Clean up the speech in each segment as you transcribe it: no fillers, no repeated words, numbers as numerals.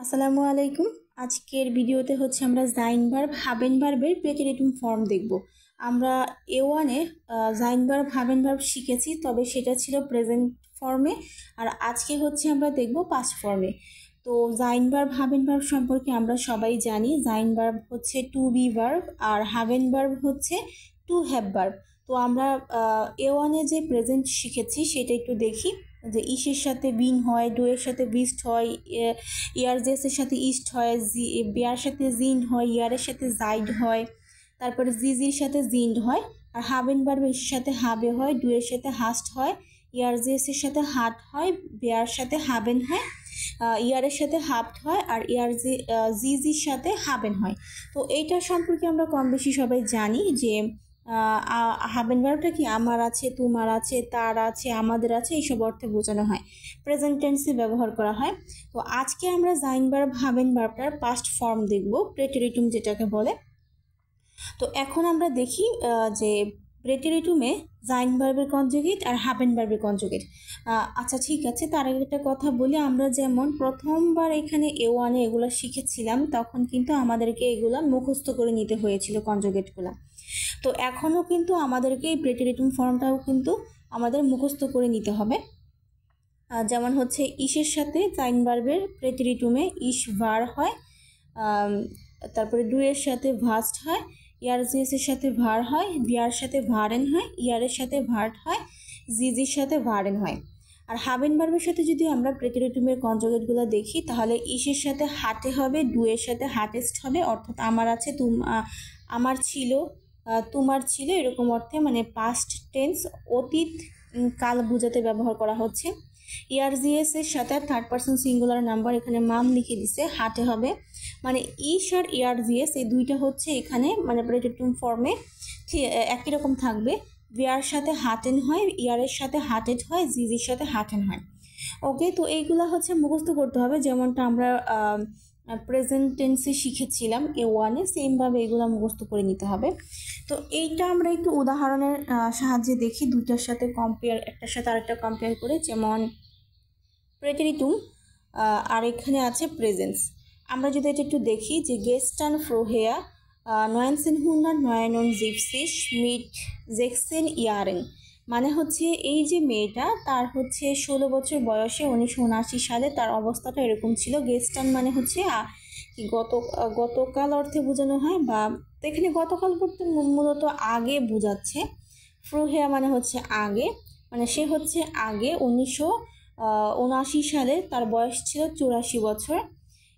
আসসালামু আলাইকুম। আজকের ভিডিওতে হচ্ছে আমরা জাইন ভার্ব হাবেন ভার্বের প্রেটেরিটিভ ফর্ম দেখব। আমরা A1-এ জাইন ভার্ব হাবেন ভার্ব শিখেছি, তবে সেটা ছিল প্রেজেন্ট ফর্মে, আর আজকে হচ্ছে আমরা দেখব পাস্ট ফর্মে। তো জাইন ভার্ব হাবেন ভার্ব সম্পর্কে আমরা সবাই জানি। জাইন ভার্ব হচ্ছে টু বি ভার্ব আর হাবেন ভার্ব হচ্ছে টু হ্যাভ ভার্ব। তো আমরা A1-এ যে প্রেজেন্ট শিখেছি সেটা একটু দেখি। যে ইসের সাথে বিন হয়, ডু এর সাথে বিস্ট হয়, ইয়ারজেসের সাথে ইস্ট হয়, বিয়ার সাথে জিন্ড হয়, ইয়ারের সাথে জাইড হয়, তারপরে জিজির সাথে জিন্ড হয়। আর হাবেন ভার্ব এর সাথে হাবে হয়, ডু এর সাথে হাস্ট হয়, ইয়ারজেসের সাথে হাট হয়, বিয়ার সাথে হাবেন হয়, ইয়ারের সাথে হাফট হয়, আর জিজির সাথে হাবেন হয়। তো এইটা সম্পর্কে আমরা কম বেশি সবাই জানি যে হাবেন ভার্বটা কি আমার আছে, তোমার আছে, তার আছে, আমাদের আছে, এইসব অর্থে বোঝানো হয়, প্রেজেন্ট টেন্সে ব্যবহার করা হয়। তো আজকে আমরা জাইন ভার্ব হাবেন ভার্বটার পাস্ট ফর্ম দেখব, প্রেটেরিটুম যেটাকে বলে। তো এখন আমরা দেখি যে প্রেটেরিটুমে জাইন ভার্বের কনজুগেট আর হাবেন ভার্বের কনজুগেট। আচ্ছা ঠিক আছে, তার আগে একটা কথা বলি, আমরা যেমন প্রথমবার এখানে A1-এ এগুলো শিখেছিলাম তখন কিন্তু আমাদেরকে এগুলো মুখস্থ করে নিতে হয়েছিল কনজুগেটগুলো। তো এখনও কিন্তু আমাদেরকে এই প্রেটেরিটুম ফর্মটাও কিন্তু আমাদের মুখস্থ করে নিতে হবে। যেমন হচ্ছে ইসের সাথে জাইন ভার্বের প্রেটেরিটুমে ইস ভার হয়, তারপরে ডু এর সাথে ভাস্ট হয়, ইয়ারজিএসের সাথে ভার হয়, বিয়ার সাথে ভারেন হয়, ইয়ারের সাথে ভার্ট হয়, জিজির সাথে ভারেন হয়। আর হাবেন ভার্বের সাথে যদি আমরা প্রেটেরিটুমের কনজুগেটগুলো দেখি তাহলে ইসের সাথে হাটে হবে, ডু এর সাথে হাটেস্ট হবে, অর্থাৎ আমার আছে, আমার ছিল, তোমার ছিল, এরকম অর্থে, মানে পাস্ট টেন্স, অতীত কাল বোঝাতে ব্যবহার করা হচ্ছে। ইয়ারজিএস এর সাথে থার্ড পারসন সিঙ্গুলার নাম্বার, এখানে মাম লিখে দিছে, হাটে হবে, মানে ইস আর ইয়ারজিএস এই দুইটা হচ্ছে এখানে মানে প্রেটেরিটুম ফর্মে একই রকম থাকবে। বিয়ার সাথে হাটেন হয়, ইয়ারের সাথে হাটেড হয়, জিজির সাথে হাটেন হয়। ওকে, তো এইগুলা হচ্ছে মুখস্থ করতে হবে, যেমনটা আমরা প্রেজেন্ট টেন্সে শিখেছিলাম A1-এ, সেমভাবে এগুলো মুখস্থ করে নিতে হবে। তো এইটা আমরা একটু উদাহরণের সাহায্যে দেখি, দুইটার সাথে কম্পেয়ার, একটার সাথে আরেকটা কম্পেয়ার করে। যেমন প্রেটেরিটুম আর এখানে আছে প্রেজেন্স। আমরা যদি এটা একটু দেখি যে গেস্টান ফ্রোহেয়া 1979 mit 16 Jahren, মানে হচ্ছে এই যে মেয়েটা, তার হচ্ছে 16 বছর বয়সে 1979 সালে তার অবস্থাটা এরকম ছিল। গেস্টান মানে হচ্ছে গতকাল অর্থে বোঝানো হয়, বা তো এখানে গতকাল বলতে মূলত আগে বোঝাচ্ছে। ফ্রুহেয়া মানে হচ্ছে আগে, মানে সে হচ্ছে আগে 1979 সালে তার বয়স ছিল 84 বছর।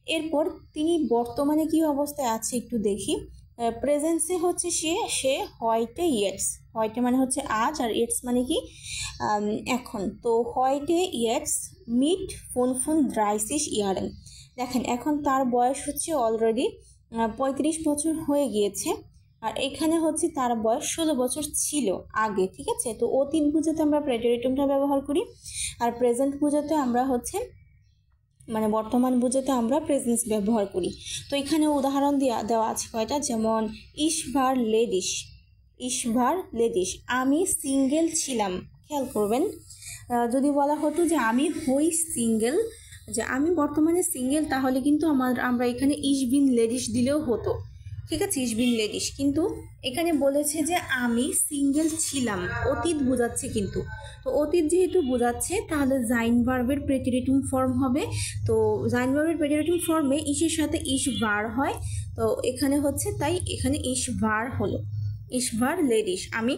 এরপর তিনি বর্তমানে কি অবস্থায় আছে একটু দেখি। প্রেজেন্সে হচ্ছে সে হয়টে ইয়েটস, হয়টে মানে হচ্ছে আজ, আর ইয়েটস মানে কি এখন। তো হয়টে ইয়েটস মিট 35 Jahren। দেখেন এখন তার বয়স হচ্ছে অলরেডি 35 বছর হয়ে গিয়েছে, আর এখানে হচ্ছে তার বয়স 16 বছর ছিল আগে। ঠিক আছে, তো অতীত বোঝাতে আমরা প্রেটেরিটুমটা ব্যবহার করি, আর প্রেজেন্ট বোঝাতে আমরা হচ্ছে মানে বর্তমান বোঝাতে আমরা প্রেজেন্স ব্যবহার করি। তো এখানে উদাহরণ দেওয়া আছে কয়টা, যেমন ইশভার লেডিস, ইশভার লেডিস, আমি সিঙ্গেল ছিলাম। খেয়াল করবেন, যদি বলা হতো যে আমি হই সিঙ্গেল, যে আমি বর্তমানে সিঙ্গেল, তাহলে কিন্তু আমরা এখানে ইশবিন লেডিস দিলেও হতো। ঠিক আছে, ইশবিন লেডিস, কিন্তু এখানে বলেছে যে আমি সিঙ্গেল ছিলাম, অতীত বোঝাচ্ছে কিন্তু। তো অতীত যেহেতু বোঝাচ্ছে তাহলে জাইন ভার্বের প্রেটেরিটুম ফর্ম হবে। তো জাইন ভার্বের প্রেটেরিটুম ফর্মে ইসের সাথে ইস ভার হয়, তো এখানে হচ্ছে তাই এখানে ইস ভার হলো, ইস ভার লেডিস, আমি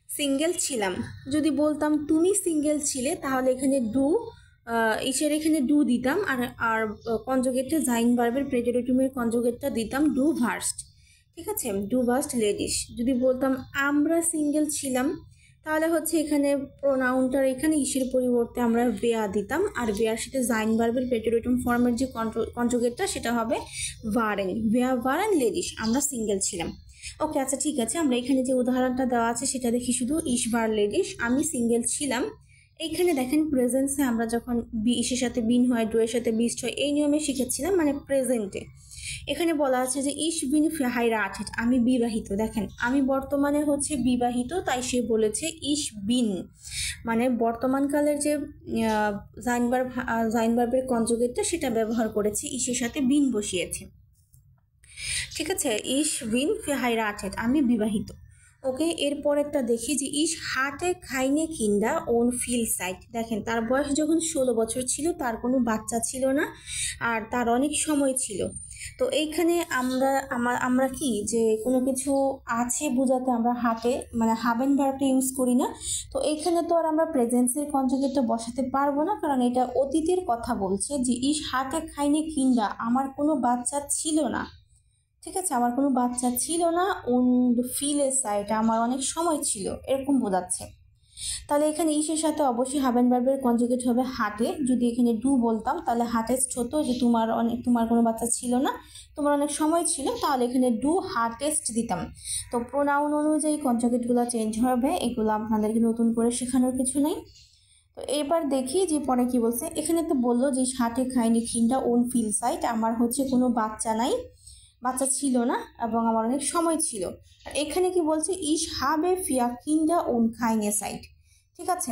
সিঙ্গেল ছিলাম। যদি বলতাম তুমি সিঙ্গেল ছিলে তাহলে এখানে ডু, ইসের এখানে ডু দিতাম, আর আর কনজুগেটটা জাইন ভার্বের প্রেটেরিটুমের কনজুগেটটা দিতাম ডু ভার্স্ট। ঠিক আছে, ডু ভার্স্ট লেডিস। যদি বলতাম আমরা সিঙ্গেল ছিলাম তাহলে হচ্ছে এখানে প্রোনাউনটার এখানে ইসের পরিবর্তে আমরা বেয়া দিতাম, আর বেয়ার সাথে জাইন ভার্বের প্রেটেরিটুম ফর্মের যে কনজুগেটটা সেটা হবে ভারেন, বেয়া ভারেন লেডিস, আমরা সিঙ্গেল ছিলাম। ওকে, আচ্ছা ঠিক আছে, আমরা এখানে যে উদাহরণটা দেওয়া আছে সেটা দেখি শুধু, ইশবার লেডিস, আমি সিঙ্গেল ছিলাম। এইখানে দেখেন প্রেজেন্সে আমরা যখন ইসের সাথে বিন হয়, ডু এর সাথে বিস্ট হয়, এই নিয়মে শিখেছিলাম, মানে প্রেজেন্টে। এখানে বলা আছে যে ইশ বিন verheiratet, আমি বিবাহিত। দেখেন আমি বর্তমানে হচ্ছে বিবাহিত, তাই সে বলেছে ইশ বিন, মানে বর্তমানকালের যে জাইন ভার্বের কনজুগেটটা সেটা ব্যবহার করেছে, ইশের সাথে বিন বসিয়েছে। ঠিক আছে, ইশ বিন verheiratet, আমি বিবাহিত। ওকে, এরপরেরটা দেখি যে ইশ হাতে খাইনে কিন্ডা ওন ফিল সাইট। দেখেন তার বয়স যখন 16 বছর ছিল, তার কোনো বাচ্চা ছিল না, আর তার অনেক সময় ছিল। তো এইখানে আমরা কি যে কোনো কিছু আছে বোঝাতে আমরা হাতে মানে হাবেন ভার্বটা ইউজ করি না। তো এইখানে তো আর আমরা প্রেজেন্সের কনজুগেটটা বসাতে পারবো না, কারণ এটা অতীতের কথা বলছে যে ইশ হাতে খাইনে কিন্ডা, আমার কোনো বাচ্চা ছিল না। ঠিক আছে, আমার কোনো বাচ্চা ছিল না, ফিলের সাইড, আমার অনেক সময় ছিল, এরকম বোঝাচ্ছে। তাহলে এখানে ইসের সাথে অবশ্যই হাবেন ভার্বের কনজুগেট হবে হাটে। যদি এখানে ডু বলতাম তাহলে হাটেস্ট হতো, যে তোমার কোনো বাচ্চা ছিল না, তোমার অনেক সময় ছিল, তাহলে এখানে ডু হার্টেস্ট দিতাম। তো প্রোনাউন অনুযায়ী কনজুগেটগুলো চেঞ্জ হবে, এগুলো আপনাদেরকে নতুন করে শেখানোর কিছু নেই। তো এবার দেখি যে পরে কি বলছে। এখানে তো বললো যে হাটে খাইনি খিন্ডা ওন ফিল সাইট, আমার হচ্ছে কোনো বাচ্চা নাই, বাচ্চা ছিল না, এবং আমার অনেক সময় ছিল। আর এখানে কি বলছে ইশ হাবে ফিয়া কিন্ডা ওন খাইনে সাইট। ঠিক আছে,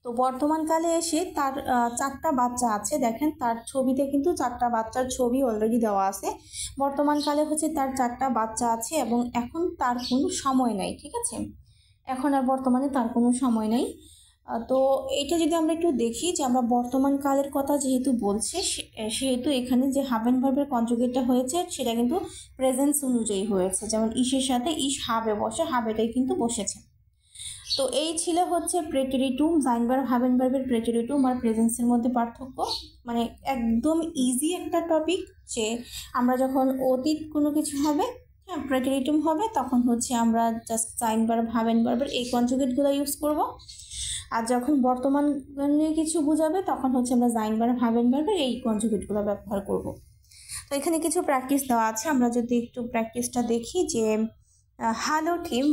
তো বর্তমানকালে এসে তার 4টা বাচ্চা আছে। দেখেন তার ছবিতে কিন্তু 4টা বাচ্চার ছবি অলরেডি দেওয়া আছে। বর্তমানকালে হচ্ছে তার 4টা বাচ্চা আছে এবং এখন তার কোনো সময় নাই। ঠিক আছে, এখন আর বর্তমানে তার কোনো সময় নাই। তো এটা যদি আমরা একটু দেখি যে আমরা বর্তমান কালের কথা যেহেতু বলছে, সেহেতু এখানে যে হাবেন ভার্বের কনজুগেটটা হয়েছে সেটা কিন্তু প্রেজেন্স অনুযায়ী হয়েছে। যেমন ইশের সাথে ইশ হাবে বসে, হাবেটাই কিন্তু বসেছে। তো এই ছিল হচ্ছে প্রেটেরিটুম, জাইন ভার্ব হাবেন ভার্বের প্রেটেরিটুম আর প্রেজেন্সের মধ্যে পার্থক্য। মানে একদম ইজি একটা টপিক, যে আমরা যখন অতীত কোনো কিছু হবে, হ্যাঁ প্রেটেরিটুম হবে, তখন হচ্ছে আমরা জাস্ট জাইন ভার্ব হাবেন ভার্বের এই কনজুগেটগুলো ইউজ করব। আর যখন বর্তমানে কিছু বোঝাবে তখন হচ্ছে আমরা জাইন ভার্ব হাবেন ভার্বের এই কনজুগেটগুলো ব্যবহার করব। তো এখানে কিছু প্র্যাকটিস দেওয়া আছে, আমরা যদি একটু প্র্যাকটিসটা দেখি যে হ্যালো টিম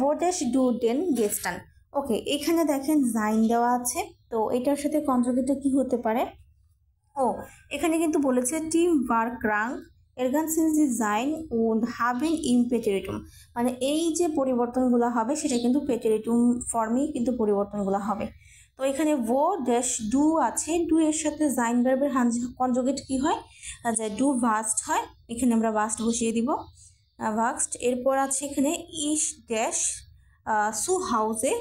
ভোডেশ ডু ডেন গেস্টান। ওকে, এখানে দেখেন জাইন দেওয়া আছে, তো এটার সাথে কনজুগেটটা কি হতে পারে? এখানে কিন্তু বলেছে টিম ভার crank এরগানসেন্সি Zain und haben im Präteritum, মানে এই যে পরিবর্তনগুলো হবে সেটা কিন্তু প্রেটেরিটুম ফর্মেই কিন্তু পরিবর্তনগুলো হবে। তো এখানে ভো ড্যাশ ডু আছে, ডু এর সাথে জাইন ভার্বের কনজুগেট কি হয়, যে ডু ভাস্ট হয়, এখানে আমরা ভাস্ট বসিয়ে দিব, ভাস্ট। এরপর আছে এখানে ইশ ড্যাশ সু হাউসে।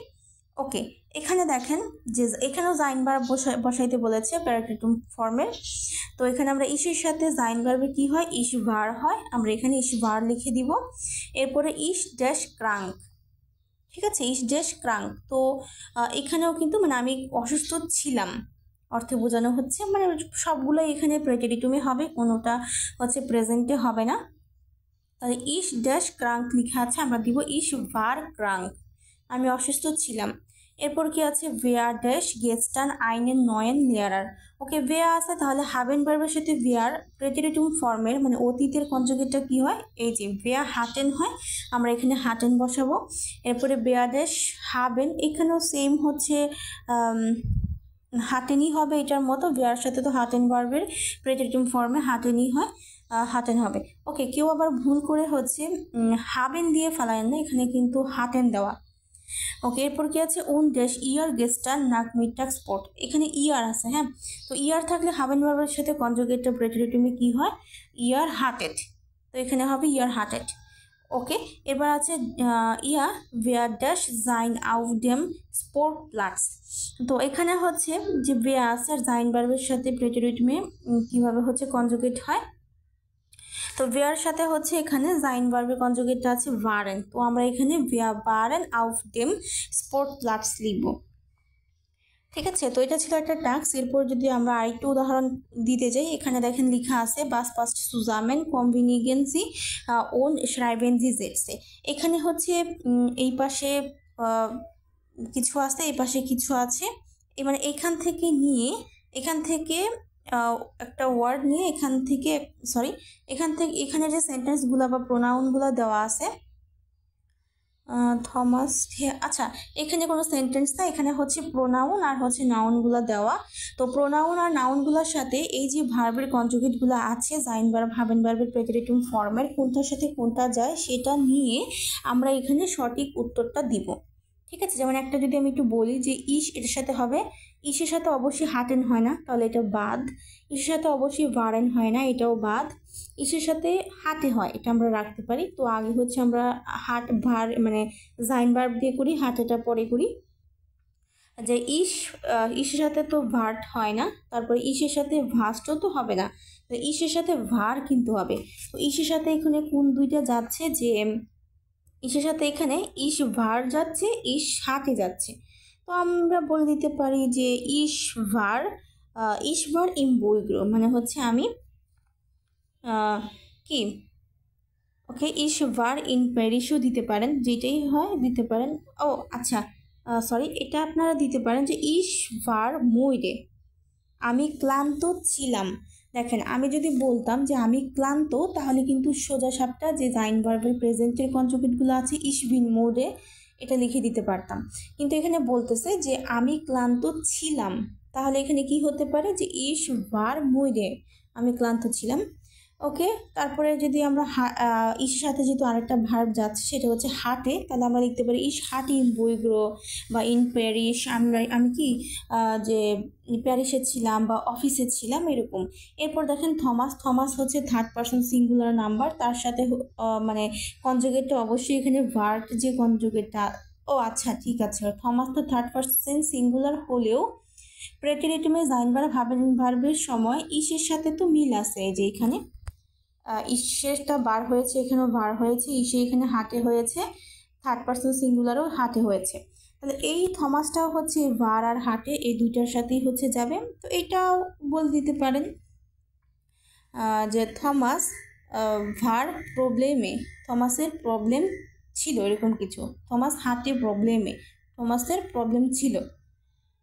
ওকে, এখানে দেখেন যে এখানেও জাইন ভার্ব বসাইতে বলেছে প্যারাক্লিটুম ফর্মের। তো এখানে আমরা ইশের সাথে জাইন ভার্বে কি হয়, ইশ ভার হয়, আমরা এখানে ইশ ভার লিখে দিব। এরপরে ইশ ড্যাশ ক্রাঙ্ক। ঠিক আছে, ইশ ড্যাশ ক্রাঙ্ক। তো এখানেও কিন্তু মানে আমি অসুস্থ ছিলাম অর্থে বোঝানো হচ্ছে, মানে সবগুলো এখানে প্রেটেরিটুমে হবে, কোনোটা হচ্ছে প্রেজেন্টে হবে না। তাহলে ইশ ড্যাশ ক্রাঙ্ক লেখা আছে, আমরা দিব ইশ ভার ক্রাঙ্ক, আমি অসুস্থ ছিলাম। এরপর কি আছে, ভেয়ার ড্যাশ গেস্টান আইনের নয়েন লেয়ারার। ওকে, ভেয়া আছে, তাহলে হাবেন ভার্বের সাথে ভেয়ার প্রেটেরিটুম ফর্মের মানে অতীতের কনজুগেটটা কি হয়, এই যে ভেয়া হাটেন হয়, আমরা এখানে হাটেন বসাবো। এরপরে বেয়া ড্যাশ হাবেন, এখানেও সেম হচ্ছে হাটেনই হবে, এটার মতো ভেয়ার সাথে তো হাটেন ভার্বের প্রেটেরিটুম ফর্মে হাটেনই হয়, হাটেন হবে। ওকে, কেউ আবার ভুল করে হচ্ছে হাবেন দিয়ে ফেলায় না, এখানে কিন্তু হাটেন দেওয়া। ওকে, এরপর কি আছে, ওন ড্যাশ ইয়ার গেস্টার নাক মিটাক স্পট, এখানে ইয়ার আছে। হ্যাঁ, তো ইয়ার থাকলে হাবেন ভার্বের সাথে কনজুগেটটা প্রেটেরিটুমে কি হয়, ইয়ার হার্টেড, তো এখানে হবে ইয়ার হার্টেড। ওকে, এবার আছে ইয়া ভেয়ার ড্যাশ জাইন আউট ডেম স্পোর্ট প্লাটস। তো এখানে হচ্ছে যে ভেয়া আছে আর জাইন ভার্বের সাথে প্রেটেরিটুমে কীভাবে হচ্ছে কনজুগেট হয়। তো ভেয়ার সাথে হচ্ছে এখানে জাইন ভার্বের কনজুগেটটা আছে ভারেন, তো আমরা এখানে ভেয়া ভারেন আউফ ডেম স্পোর্ট প্লাটস লিখব। ঠিক আছে, তো এটা ছিল একটা টাস্ক। এরপর যদি আমরা আরেকটু উদাহরণ দিতে যাই, এখানে দেখেন লেখা আছে বাস পাস্ট সুজামেন কনভিনিগেন্সি ওন শ্রাইবেনজি জেটসে। এখানে হচ্ছে এই পাশে কিছু আছে, এই পাশে কিছু আছে, মানে এখান থেকে নিয়ে এখান থেকে একটা ওয়ার্ড নিয়ে এখান থেকে এখানে যে সেন্টেন্সগুলো বা প্রোনাউনগুলো দেওয়া আছে, থমাস আচ্ছা, এখানে কোনো সেন্টেন্স না, এখানে হচ্ছে প্রোনাউন আর হচ্ছে নাউনগুলো দেওয়া। তো প্রোনাউন আর নাউনগুলোর সাথে এই যে ভার্বের কনজুগেটগুলো আছে জাইন ভার্ব হাবেন ভার্বের প্রেজেন্টিভ ফর্মের কোনটার সাথে কোনটা যায় সেটা নিয়ে আমরা এখানে সঠিক উত্তরটা দিব। ঠিক আছে, যেমন একটা যদি আমি একটু বলি যে ইস এটার সাথে হবে, ইসের সাথে অবশ্যই হাটেন হয় না, তাহলে এটা বাদ। ইসের সাথে অবশ্যই ভারেন হয় না, এটাও বাদ। ইসের সাথে হাটে হয়, এটা আমরা রাখতে পারি। তো আগে হচ্ছে আমরা হাট ভার মানে জাইন ভার্ব দিয়ে করি, হাটেটা পরে করি। যে ইসের সাথে তো ভার্ট হয় না, তারপরে ইসের সাথে ভাস্টও তো হবে না, তো ইসের সাথে ভার কিন্তু হবে। তো ইসের সাথে এখানে কোন দুইটা যাচ্ছে, যে ইসের সাথে এখানে ইস ভার যাচ্ছে, ইস হাতে যাচ্ছে। তো আমরা বলে দিতে পারি যে ইস ভার ইম বইগ্রো, মানে হচ্ছে আমি কি ওকে ইস ভার ইন প্যারিসও দিতে পারেন, যেটাই হয় দিতে পারেন। ও আচ্ছা, সরি, এটা আপনারা দিতে পারেন যে ইস ভার মুইরে, আমি ক্লান্ত ছিলাম। দেখেন, আমি যদি বলতাম যে আমি ক্লান্ত, তাহলে কিন্তু সোজা সাপটা যে জাইন ভার্বের প্রেজেন্টের কনজুগেটগুলো আছে ইস বিন মোডে, এটা লিখে দিতে পারতাম। কিন্তু এখানে বলতেছে যে আমি ক্লান্ত ছিলাম, তাহলে এখানে কি হতে পারে যে ইস ভার মুইরে, আমি ক্লান্ত ছিলাম। ওকে, তারপরে যদি আমরা ইসের সাথে যেহেতু আরেকটা ভার্ব যাচ্ছে সেটা হচ্ছে হাটে, তাহলে আমরা লিখতে পারি ইস হাটি ইন বইগ্রো বা ইন প্যারিস, আমি কি যে প্যারিসে ছিলাম বা অফিসে ছিলাম এরকম। এরপর দেখেন থমাস হচ্ছে থার্ড পারসন সিঙ্গুলার নাম্বার, তার সাথে মানে কনজুগেটটা অবশ্যই এখানে ভার্ট যে কনজুগেটটা, ও আচ্ছা ঠিক আছে, থমাস তো থার্ড পারসন সিঙ্গুলার হলেও প্রেটেরিটমে জাইন ভার্বের সময় ইসের সাথে তো মিল আছে, এই যে এখানে ইসেরটা বার হয়েছে, এখানেও বার হয়েছে, ইসে এখানে হাটে হয়েছে, থার্ড পারসন সিঙ্গুলারও হাটে হয়েছে। তাহলে এই থমাসটাও হচ্ছে ভার আর হাটে এই দুইটার সাথেই হচ্ছে যাবে। তো এটাও বলে দিতে পারেন যে থমাস ভার প্রবলেমে, থমাসের প্রবলেম ছিল এরকম কিছু, থমাস হাটে প্রবলেমে, থমাসের প্রবলেম ছিল,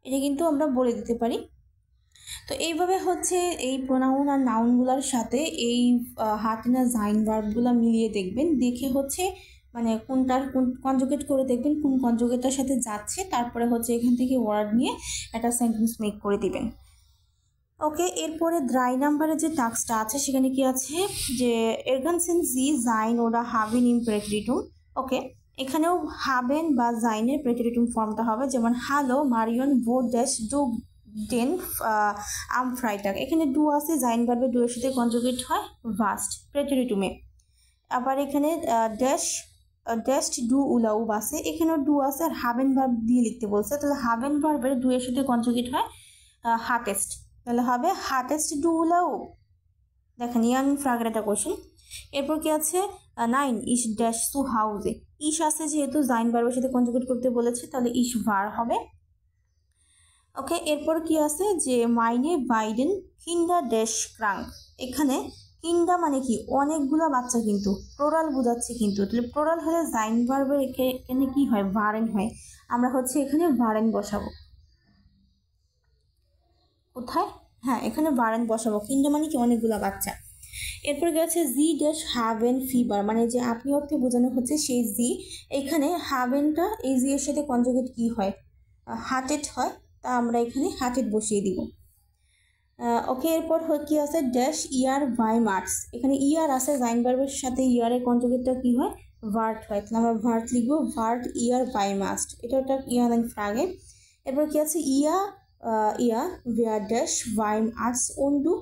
এটা কিন্তু আমরা বলে দিতে পারি। তো এইভাবে হচ্ছে এই প্রোনাউন আর নাউনগুলোর সাথে এই হাটিনা জাইন ভার্বগুলো মিলিয়ে দেখবেন, দেখে হচ্ছে মানে কোনটার কোন কনজুগেট করে দেখবেন কোন কনজুগেটটার সাথে যাচ্ছে, তারপরে হচ্ছে এখান থেকে ওয়ার্ড নিয়ে একটা সেন্টেন্স মেক করে দিবেন। ওকে, এরপরে দ্রাই নাম্বারে যে টাস্কটা আছে সেখানে কি আছে যে এরগানসেন জি জাইন ওরা হাবেন ইম প্রেটেরিটুম। ওকে, এখানেও হাবেন বা জাইনের প্রেটেরিটুম ফর্মটা হবে, যেমন হ্যালো মারিয়ন ভো ড্যাশ ডু ডেন আম ফ্রাইটাক, এখানে ডু আছে, জাইন ভার্বে ডু এর সাথে কনজুগেট হয় ভাস্ট প্রেটেরিটুমে। আবার এখানে ড্যাশ ডু উলাউ আছে, এখানেও ডু আছে আর হাবেন ভার্ব দিয়ে লিখতে বলছে, তাহলে হাবেন ভার্বের ডু এর সাথে কনজুগেট হয় হার্টেস্ট, তাহলে হবে হার্টেস্ট ডু উলাউ। দেখেন ইয়াং ফ্রাগের একটা কোশ্চেন। এরপর কি আছে 9 ইস ড্যাশ টু হাউজে, ইস আছে যেহেতু জাইন ভার্বের সাথে কনজুগেট করতে বলেছে, তাহলে ইস ভার হবে। ওকে, এরপর কি আছে যে মাইনে বাইডেন কিন্ডা ড্যাশ ক্রাঙ্ক, এখানে কিন্ডা মানে কি অনেকগুলা বাচ্চা, কিন্তু প্লোরাল বোঝাচ্ছে, কিন্তু তাহলে প্লোরাল হলে জাইন ভার্বের এখানে কি হয় ভারেন হয়, আমরা হচ্ছে এখানে ভারেন বসাবো। কোথায়, হ্যাঁ এখানে ভারেন বসাবো, কিন্ডা মানে কি অনেকগুলা বাচ্চা। এরপর গেছে জি ড্যাশ হ্যাভেন ফিভার, মানে যে আপনি অর্থে বোঝানো হচ্ছে সেই জি, এখানে হ্যাভেনটা এই জি এর সাথে কনজুগেট কি হয় হার্টেড হয়, তা আমরা এখানে হার্টেড বসিয়ে দিব। ওকে, এরপর কি আছে ড্যাশ ইয়ার বাই মার্কস, এখানে ইয়ার আছে জাইন ভার্বের সাথে ইয়ারের কনজুগেটটা কি হয় ভার্ট হয়, তাহলে আমরা ভার্ট লিখবো ভার্ট ইয়ার বাই মাস্ট, এটা ওটা ইয়ার লাইন ফ্রাগে। এরপর কি আছে ইয়া ভিয়ার ড্যাশ ভাইন আর্টস ওন্ডু,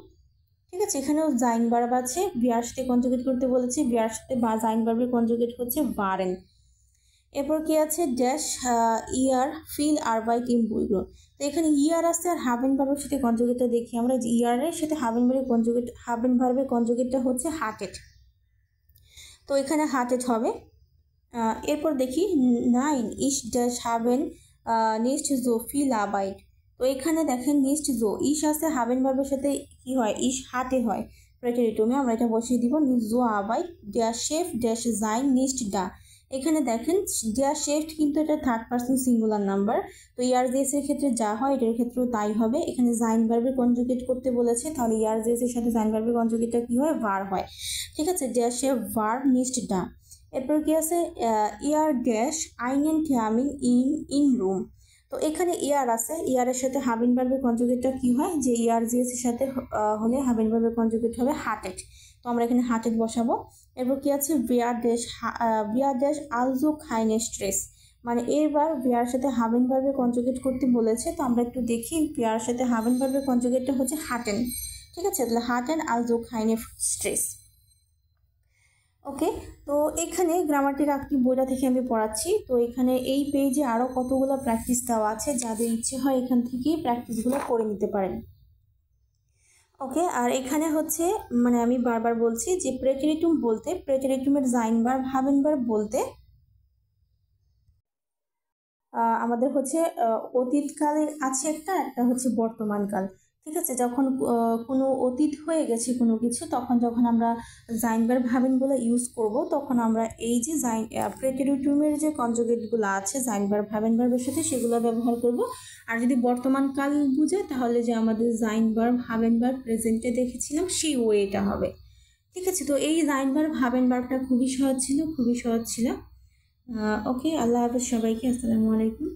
ঠিক আছে, এখানেও জাইন ভার্ব আছে, বিয়ার সাথে কনজুগেট করতে বলেছে, বিয়ার সাথে বা জাইন ভার্বের কনজুগেট হচ্ছে ভারেন। এরপর কি আছে ড্যাশ ইয়ার ফিল আরবাইট ইম বুইগ্রো, তো এখানে ইয়ার আছে আর হাবেন ভার্বের সাথে কনজুগেটটা দেখি আমরা, যে ইয়ারের সাথে হাবেন ভার্বের কনজুগেটটা হচ্ছে হার্টেড, তো এখানে হার্টেড হবে। এরপর দেখি 9 ইস ড্যাশ হাবেন নিস্ট জো ফিল আবাইট, তো এখানে দেখেন নিস্ট জো ইস আছে হাবেন ভার্বের সাথে কি হয় ইস হাতে হয় প্রেটেরিটুমে, আমরা এটা বসিয়ে দিব নিস্ট জো আবাইট ড্যাশ শেফ ড্যাশ জাইন নিস্ট ডা, এখানে দেখেন ড্যাশ শেফট কিন্তু এটা থার্ড পারসন সিঙ্গুলার নাম্বার, তো ইয়ার জেস এর ক্ষেত্রে যা হয় এটার ক্ষেত্রেও তাই হবে, এখানে জাইন ভার্বের কনজুগেট করতে বলেছে, তাহলে ইয়ার জেস এর সাথে জাইন ভার্বের কনজুগেটটা কি হয় ভার হয়, ঠিক আছে, ড্যাশ শেফ ভার নিস্ট ডা। এরপর কি আছে ইয়ার ড্যাশ আইনেন থিয়ামিং ইন রুম। তো এখানে ইয়ার আছে, ইয়ারের সাথে হাবিন ভার্বের কনজুগেটটা কি হয়, যে ইয়ার জিএস এর সাথে হলে হাবিন ভার্বের কনজুগেট হবে হার্টেড। তো আমরা এখানে হার্টেড বসাবো। এরপর কি আছে বিয়ার ড্যাশ আলজো খাইনে স্ট্রেস, মানে এবার বিয়ার সাথে হাবিন ভার্বের কনজুগেট করতে বলেছে। তো আমরা একটু দেখি, বিয়ার সাথে হাবিন ভার্বের কনজুগেটটা হচ্ছে হার্টেন। ঠিক আছে, তাহলে হার্টেন আলজো খাইনে স্ট্রেস। ওকে, তো এখানে গ্রামারটির একটি বইটা থেকে আমি পড়াচ্ছি। তো এখানে এই পেজে আরও কতগুলো প্র্যাকটিস দেওয়া আছে, যাদের ইচ্ছে হয় এখান থেকে প্র্যাকটিসগুলো করে নিতে পারেন। ওকে, আর এখানে হচ্ছে মানে আমি বারবার বলছি যে প্রেটেরিটুম বলতে, প্রেটেরিটুমের জাইন ভার্ব হাবেন ভার্ব বলতে আমাদের হচ্ছে অতীতকালের আছে একটা হচ্ছে বর্তমানকাল। ঠিক আছে, যখন কোনো অতীত হয়ে গেছে কোনো কিছু, তখন যখন আমরা জাইন ভার্ব হাবেন বলে ইউজ করব, তখন আমরা এই যে প্রেটেরিটুমের যে কনজুগেটগুলো আছে জাইন ভার্ব হাবেন ভার্বের সাথে, সেগুলো ব্যবহার করব। আর যদি বর্তমান কাল বুঝে, তাহলে যে আমাদের জাইন ভার্ব হাবেন ভার্ব প্রেজেন্টে দেখেছিলাম সেই ওয়েটা হবে। ঠিক আছে, তো এই জাইন ভার্ব হাবেন ভার্বটা খুবই সহজ ছিল, খুবই সহজ ছিল। ওকে, আল্লাহ হাফেজ সবাইকে, আসসালামু আলাইকুম।